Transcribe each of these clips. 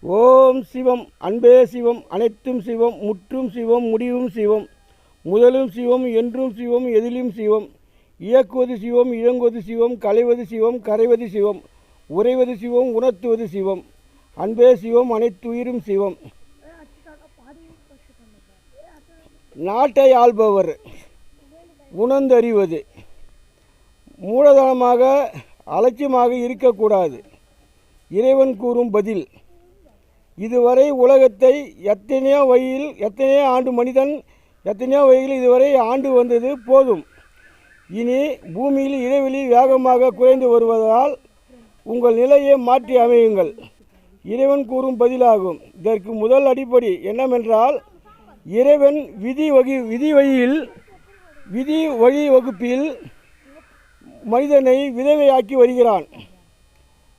ஓம் சிவம். அன்பே சிவம், அனைத்தும் சிவம், முற்றும் சிவம், முடிவும் சிவம், முதலும் சிவம், என்றும் சிவம், எதிலும் சிவம், இயக்குவது சிவம், இயங்குவது சிவம், களைவது சிவம், கரைவது சிவம், உறைவது சிவம், உணர்த்துவது சிவம். அன்பே சிவம், அனைத்துயிரும் சிவம். நாட்டை ஆள்பவர் உணர்ந்தறிவது. மூலதனமாக அலட்சியமாக இருக்கக்கூடாது. இறைவன் கூறும் பதில். இதுவரை உலகத்தை எத்தனையோ ஆண்டு மனிதன் எத்தனையோ வகையில் இதுவரை ஆண்டு வந்தது போதும். இனி பூமியில் இடைவெளி வேகமாக குறைந்து வருவதால் உங்கள் நிலையை மாற்றி அமையுங்கள். இறைவன் கூறும் பதிலாகும். இதற்கு முதல் அடிப்படை என்னவென்றால், இறைவன் விதி வழி வகுப்பில் மனிதனை விதவையாக்கி வருகிறான்.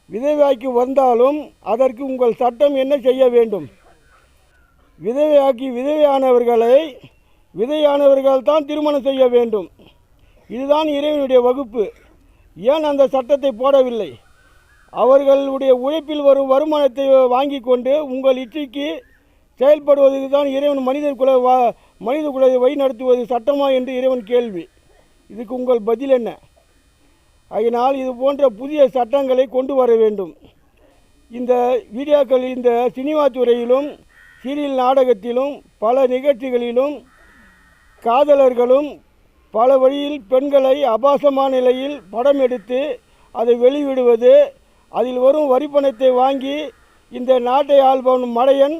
விதவையாக்கி வந்தாலும் அதற்கு உங்கள் சட்டம் என்ன செய்ய வேண்டும்? விதையானவர்கள் தான் திருமணம் செய்ய வேண்டும். இதுதான் இறைவனுடைய வகுப்பு. ஏன் அந்த சட்டத்தை போடவில்லை? அவர்களுடைய உழைப்பில் வரும் வருமானத்தை வாங்கி கொண்டு உங்கள் இச்சைக்கு செயல்படுவதற்கு தான் இறைவன் மனித குலத்தை வழி நடத்துவது சட்டமா என்று இறைவன் கேள்வி. இதுக்கு உங்கள் பதில் என்ன? அதனால் இது போன்ற புதிய சட்டங்களை கொண்டு வர வேண்டும். இந்த வீடியோக்கள் இந்த சினிமா துறையிலும் சீரியல் நாடகத்திலும் பல நிகழ்ச்சிகளிலும் காதலர்களும் பல வழியில் பெண்களை அபாசமான நிலையில் படம் எடுத்து அதை வெளியிடுவது, அதில் வரும் வரிப்பணத்தை வாங்கி இந்த நாட்டை ஆள்பவன் மடையன்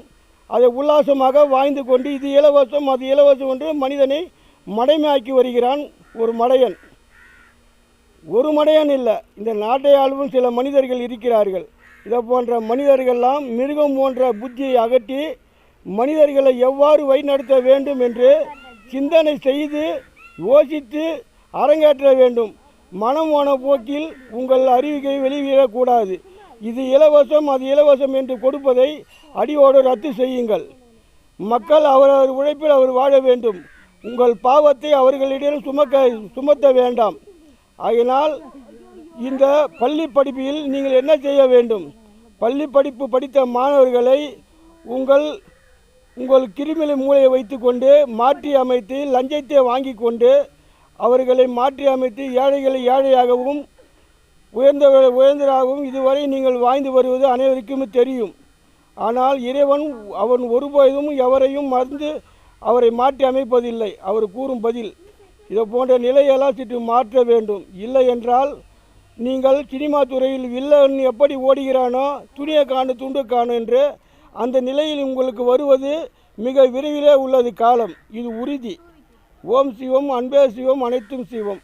அதை உல்லாசமாக வாழ்ந்து கொண்டு இது இலவசம் அது இலவசம் என்று மனிதனை மடைமையாக்கி வருகிறான். ஒரு மடையன் இல்லை, இந்த நாட்டை ஆளும் சில மனிதர்கள் இருக்கிறார்கள். இதை போன்ற மனிதர்கள்லாம் மிருகம் போன்ற புத்தியை அகற்றி மனிதர்களை எவ்வாறு வழிநடத்த வேண்டும் என்று சிந்தனை செய்து யோசித்து அரங்கேற்ற வேண்டும். மனம் போன போக்கில் உங்கள் அறிவிக்கை வெளியிடக்கூடாது. இது இலவசம் அது இலவசம் என்று கொடுப்பதை அடியோடு ரத்து செய்யுங்கள். மக்கள் அவரவர் உழைப்பில் அவர் வாழ வேண்டும். உங்கள் பாவத்தை அவர்களிடம் சுமத்த வேண்டாம். ஆகையினால் இந்த பள்ளி படிப்பில் நீங்கள் என்ன செய்ய வேண்டும்? பள்ளி படிப்பு படித்த மாணவர்களை உங்கள் கிருமிலை மூளையை வைத்துக்கொண்டு மாற்றி அமைத்து லஞ்சத்தை வாங்கி கொண்டு அவர்களை மாற்றி அமைத்து ஏழைகளை ஏழையாகவும் உயர்ந்தராகவும் இதுவரை நீங்கள் வாழ்ந்து வருவது அனைவருக்கும் தெரியும். ஆனால் இறைவன் அவன் ஒருபோதும் எவரையும் மறந்து அவரை மாற்றி அமைப்பதில்லை. அவர் கூறும் பதில். இதை போன்ற நிலையெல்லாம் சற்று மாற்ற வேண்டும். இல்லை என்றால் நீங்கள் சினிமா துறையில் வில்லன் எப்படி ஓடுகிறானோ துணியை காணு துண்டு காணு என்று அந்த நிலையில் உங்களுக்கு வருவது மிக விரைவிலே உள்ளது காலம். இது உறுதி. ஓம் சிவம், அன்பே சிவம், அனைத்தும் சிவம்.